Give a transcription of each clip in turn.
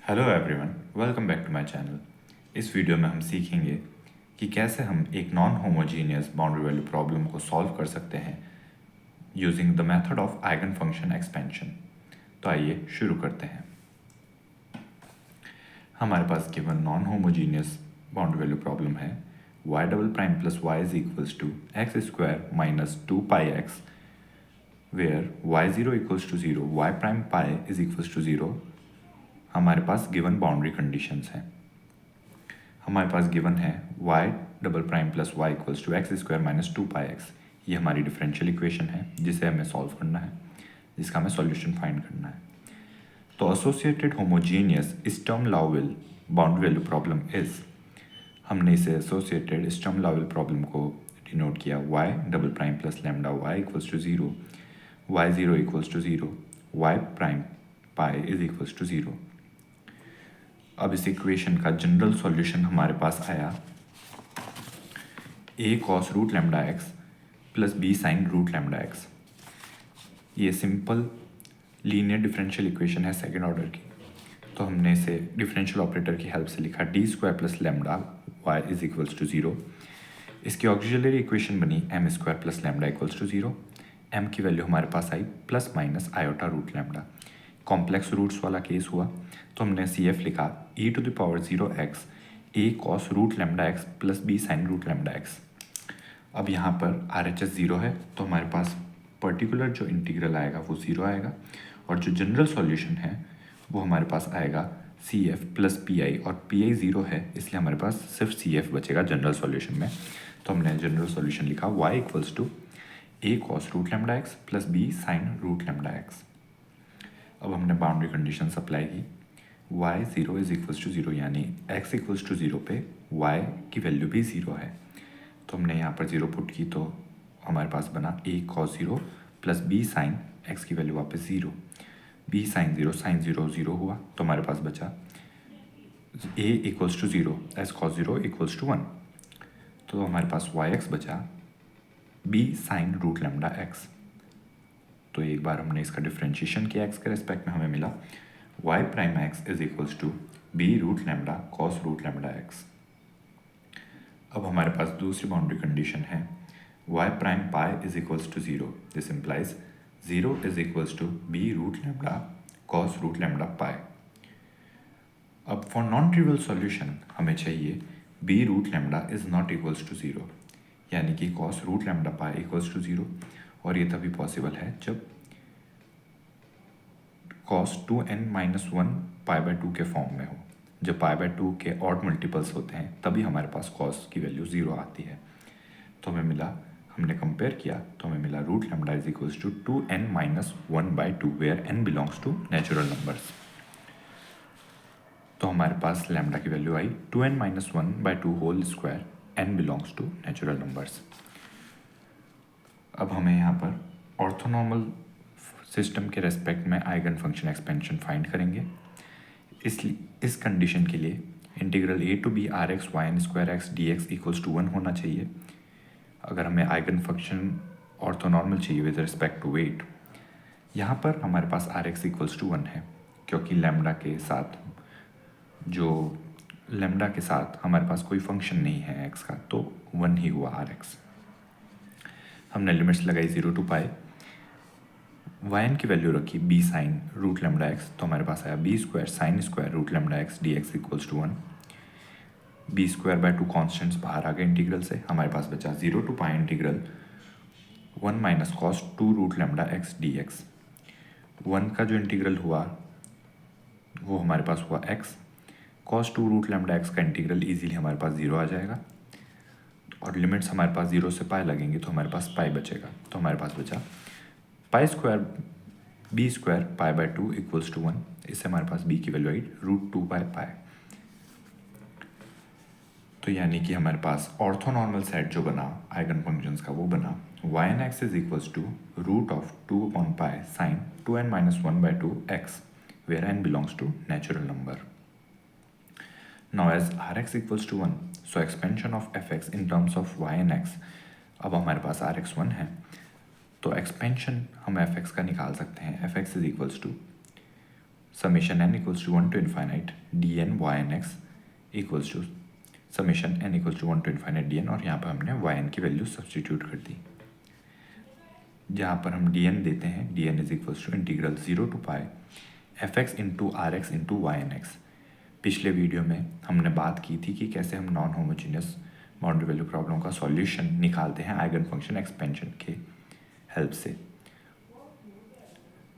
Hello everyone, welcome back to my channel. इस video में हम सीखेंगे कि कैसे हम एक non homogeneous boundary value problem को सॉल्व कर सकते हैं using the method of eigen function expansion. तो आइए शुरू करते हैं। हमारे पास given non homogeneous boundary value problem है y double prime plus y is equals to x square minus 2πx where y0 equals to 0 y prime pi is equals to 0। हमारे पास गिवन बाउंड्री कंडीशंस हैं। हमारे पास given है y double prime plus y equals to x square minus 2πx। ये हमारी differential equation है जिसे हमें सॉल्व करना है, जिसका हमें सॉल्यूशन फाइंड करना है। तो associated homogeneous Sturm Liouville boundary value problem is, हमने इसे एसोसिएटेड स्टर्म लाउविल प्रॉब्लम को डिनोट किया y double prime plus lambda y equals to 0, y0 equals to 0, y prime pi is equals to 0। अब इस equation का general solution हमारे पास आया a cos root lambda x plus b sine root lambda x. ये simple linear differential equation है second order की। तो हमने इसे डिफरेंशियल ऑपरेटर की हेल्प से लिखा D square plus lambda y is equals to 0। इसकी ऑक्सिलरी इक्वेशन बनी m square plus lambda equals to 0। m की वैल्यू हमारे पास आई plus minus iota root lambda. Complex roots वाला केस हुआ तो हमने सी एफ लिखा e to the power 0x a cos root lambda x plus b sine root lambda x. अब यहाँ पर आर एच एस 0 है तो हमारे पास पर्टिकुलर जो इंटीग्रल आएगा वो 0 आएगा, और जो जनरल सॉल्यूशन है वो हमारे पास आएगा C F plus P I, और पी आई 0 है इसलिए हमारे पास सिर्फ सी एफ बचेगा जनरल सॉल्यूशन में। तो हमने जनरल सॉल्यूशन लिखा y equals to a cos root lambda x plus b sine root lambda x. अब हमने बाउंड्री कंडीशन अप्लाई की y0 इज इक्वल्स टू 0, यानी x इक्वल्स टू 0 पे y की वैल्यू भी 0 है। तो हमने यहाँ पर 0 पुट की तो हमारे पास बना a cos 0 plus b sine x की वैल्यू वापस 0, b साइन 0 0 हुआ तो हमारे पास बचा a equals to 0 s cos 0 equals to 1। तो हमारे पास yx बचा b sine root lambda x। तो एक बार हमने इसका डिफ्रेंशिएशन किया x के रेस्पेक्ट में, हमें मिला y prime x is equals to b root lambda cos root lambda x। अब हमारे पास दूसरी बाउंड्री कंडीशन है y prime pi is equals to 0। This implies 0 is equals to b root lambda cos root lambda pi. अब for non trivial solution हमें चाहिए b root lambda is not equals to 0, यानी कि cos root lambda pi equals to 0, और ये तभी possible है जब cos 2n-1 π/2 के फॉर्म में हो। जब π/2 के ऑड मल्टीपल्स होते हैं तभी हमारे पास cos की वैल्यू 0 आती है। तो हमें मिला, हमने कंपेयर किया तो हमें मिला root lambda is equals to 2n-1/2 where n belongs to natural numbers. तो हमारे पास लैम्डा की वैल्यू आई 2n-1/2 whole square, n belongs to natural numbers. अब हमें यहाँ पर ऑर्थोनॉर्मल सिस्टम के रेस्पेक्ट में आइगन फंक्शन एक्सपेंशन फाइंड करेंगे। इसलिए इस कंडीशन के लिए integral a to b r x y n square x d x equals to 1 होना चाहिए अगर हमें आइगन फंक्शन ऑर्थोनॉर्मल चाहिए विद रिस्पेक्ट टू वेट। यहाँ पर हमारे पास आर एक्स इक्वल्स टू 1 है क्योंकि लैम्डा के साथ हमारे पास कोई फंक्शन नहीं है एक्स का, तो 1 ही हुआ आर एक्स। हमने लिमिट्स लगाई 0 टू पाई, yn की वैल्यू रखी b sine root lambda x, तो हमारे पास आया b square sine square root lambda x d x equals to 1। b square by 2 constants बाहर आ गए इंटीग्रल से, हमारे पास बचा 0 to pi integral 1 minus cos 2 root lambda x d x. 1 का जो इंटीग्रल हुआ वो हमारे पास हुआ x, cos 2 root lambda x का इंटीग्रल इजीली हमारे पास 0 आ जाएगा, और लिमिट्स हमारे पास 0 से पाई लगेंगे तो हमारे पास पाई बचेगा। तो हमारे पास बचा pi square b square π/2 equals to 1। इससे हमारे पास b की वैल्यू आई √2/पाई। तो यानी कि हमारे पास ऑर्थोनॉर्मल सेट जो बना आइगन फंक्शंस का वो बना yn(x) इज इक्वल्स टू √2/पाई sine 2n-1/2 x where n belongs to natural number. Now as rx equals to 1, so expansion of fx in terms of yn(x). अब हमारे पास rx 1 है तो एक्सपेंशन हम fx का निकाल सकते हैं। fx is equals to summation n equals to 1 to infinite d n y n x equals to summation n equals to 1 to infinite d n, और यहाँ पर हमने वाई एन की वैल्यू सब्सटीट्यूट कर दी। जहाँ पर हम डी एन देते हैं, d n is equals to integral 0 to pi f x into r x into y n x. पिछले वीडियो में हमने बात की थी कि कैसे हम non homogeneous boundary value problem का सॉल्यूशन निकालते हैं आइगन फंक्शन एक्सपेंशन के हेल्प से।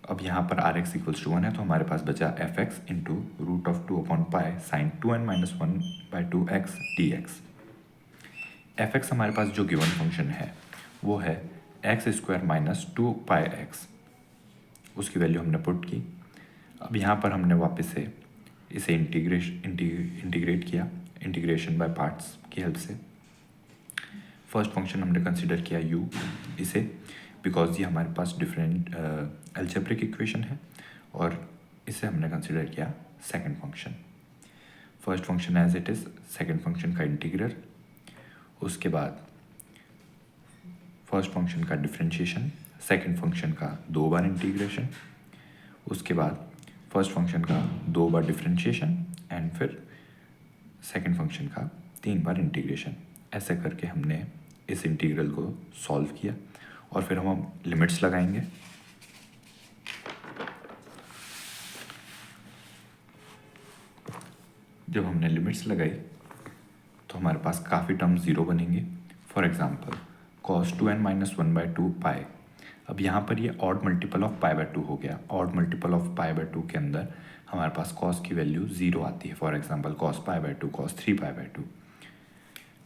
अब यहाँ पर आर एक्स इक्वल्स टू 1 है, तो हमारे पास बचा f x into root of 2 upon pi sine 2n minus 1 by 2x d x. F x हमारे पास जो गिवन फंक्शन है वो है x square minus 2 pi x, उसकी वैल्यू हमने पुट की। अब यहाँ पर हमने वापस से इसे इंटीग्रेट किया इंटीग्रेशन बाय पार्ट्स की हेल्प से। फर्स्ट फंक्शन हमने कंसिडर किया u इसे, बिकॉज ये हमारे पास डिफरेंट अलजेब्रिक इक्वेशन है, और इसे हमने कंसिडर किया second function. First function as it is, second function का इंटीग्रल, उसके बाद फर्स्ट फंक्शन का डिफरेंशिएशन, सेकंड फंक्शन का 2 बार इंटीग्रेशन, उसके बाद फर्स्ट फंक्शन का 2 बार डिफरेंशिएशन, एंड फिर सेकंड फंक्शन का 3 बार इंटीग्रेशन। ऐसे करके हमने इस इंटीग्रल को सॉल्व किया, और फिर हम लिमिट्स लगाएंगे। जब हमने लिमिट्स लगाई तो हमारे पास काफ़ी टर्म ज़ीरो बनेंगे। For example cos 2n minus 1 by 2 पाई। अब यहाँ पर ये odd multiple of pi by 2 हो गया। Odd multiple of pi by 2 के अंदर हमारे पास cos की वैल्यू ज़ीरो आती है। For example cos pi by 2, cos 3 pi by 2।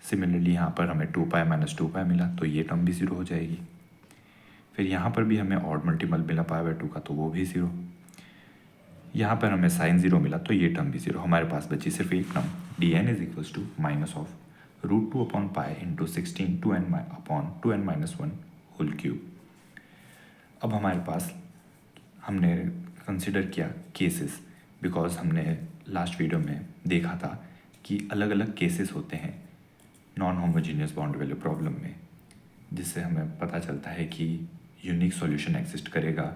Similarly यहाँ पर हमें 2 पाई माइनस 2 पाई मिला, तो ये टर्म भी ज़ीरो हो जाएगी। फिर यहाँ पर भी हमें ऑड मल्टीपल मिला पाई बाई 2 का, तो वो भी ज़ीरो। यहाँ पर हमें साइन ज़ीरो मिला, तो ये टर्म भी ज़ीरो। हमारे पास बची सिर्फ एक term, d n is equals to minus of root 2 upon pi into 16 2n upon 2n minus 1 whole cube. अब हमारे पास हमने कंसिडर किया केसेस, बिकॉज हमने लास्ट वीडियो में देखा था कि अलग अलग केसेस होते हैं non homogeneous boundary value problem में, जिससे हमें पता चलता है कि यूनिक सॉल्यूशन एग्जिस्ट करेगा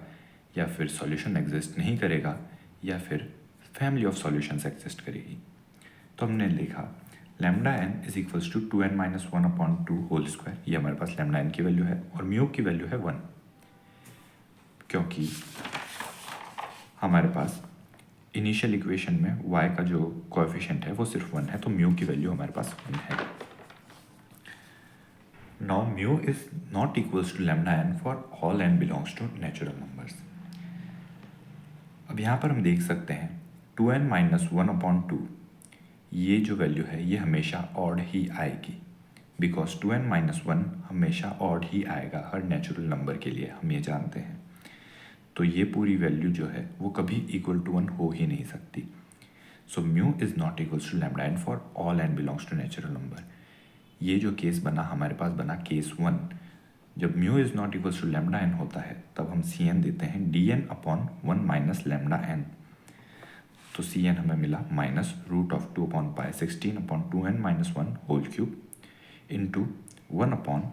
या फिर सॉल्यूशन एग्जिस्ट नहीं करेगा, या फिर फैमिली ऑफ सॉल्यूशंस एग्जिस्ट करेगी। तो हमने लिखा lambda n is equals to 2n minus 1 upon 2 whole square. ये हमारे पास लैम्डा एन की वैल्यू है, और म्यू की वैल्यू है 1, क्योंकि हमारे पास इनिशियल इक्वेशन में y का जो कोएफिशिएंट है वो सिर्फ 1 है, तो म्यू की वैल्यू हमारे पास 1 है। Now mu is not equals to lambda n for all n belongs to natural numbers. अब यहाँ पर हम देख सकते हैं 2n माइनस 1 अपॉन 2, ये जो वैल्यू है ये हमेशा ऑड ही आएगी, बिकॉज 2n माइनस 1 हमेशा ऑड ही आएगा हर नेचुरल नंबर के लिए, हम ये जानते हैं। तो ये पूरी वैल्यू जो है वो कभी इक्वल टू 1 हो ही नहीं सकती। So mu is not equals to lambda n for all n belongs to natural number. ये जो केस बना हमारे पास बना केस 1। जब mu is not equals to lambda n होता है तब हम सी एन देते हैं d N upon 1 minus lambda n. तो सी एन हमें मिला minus root of 2 upon pi 16 upon 2n minus 1 whole cube into 1 upon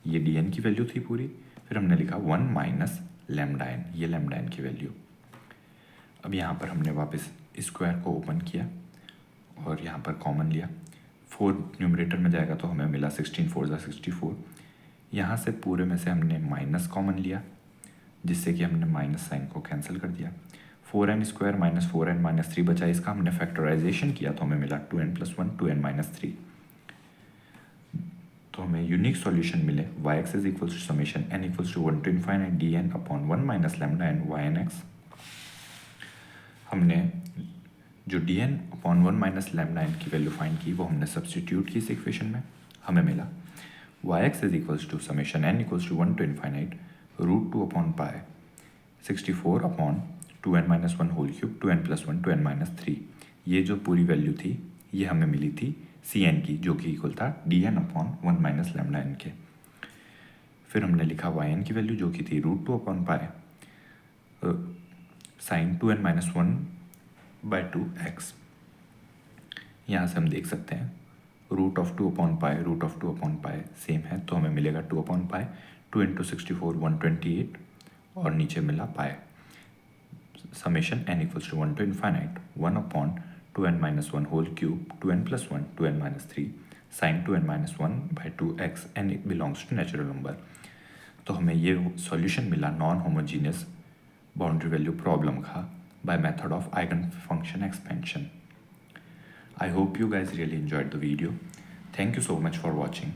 ये डी एन की वैल्यू थी पूरी, फिर हमने लिखा 1 माइनस लैम्डा एन, ये लैम्डा एन की वैल्यू। अब यहाँ पर हमने वापस स्क्वायर को ओपन किया और यहाँ पर कॉमन लिया। 4 न्यूमरेटर में जाएगा तो हमें मिला 16 4 64। यहाँ से पूरे में से हमने माइनस कॉमन लिया, जिससे कि हमने माइनस साइन को कैंसिल कर दिया। 4n square minus 4n minus 3 बचा, इसका हमने फैक्टराइजेशन किया तो हमें मिला 2n प्लस 1 2n माइनस 3। तो हमें यूनिक सॉल्यूशन मिले y x is equals to summation n equals to 1 to infinite d N upon 1 minus lambda n y n x. हमने जो d N upon 1 minus lambda n की value find की वो हमने substitute की इस equation में। हमें मिला y x is equals to summation n equals to 1 to infinite root 2 upon pi 64 upon 2n minus 1 whole cube 2n plus 1 2n minus 3। ये जो पूरी वैल्यू थी ये हमें मिली थी सी एन की, जो कि इक्वल था D N upon 1 minus lambda N के। फिर हमने लिखा वाई एन की वैल्यू जो कि थी root 2 upon pi sine 2n minus 1 by 2 x. यहाँ से हम देख सकते हैं root of 2 upon pi root of 2 upon pi same है, तो हमें मिलेगा 2 अपॉन पाई 2 इंटू 64 128 और नीचे मिला पाई। summation n equals to 1 to infinite 1 upon 2n minus 1 whole cube 2n plus 1 2n minus 3 sin 2n minus 1 by 2x n it belongs to natural number। तो हमें ये सॉल्यूशन मिला non homogeneous boundary value problem का by method of eigenfunction expansion। I hope you guys really enjoyed the video. Thank you so much for watching.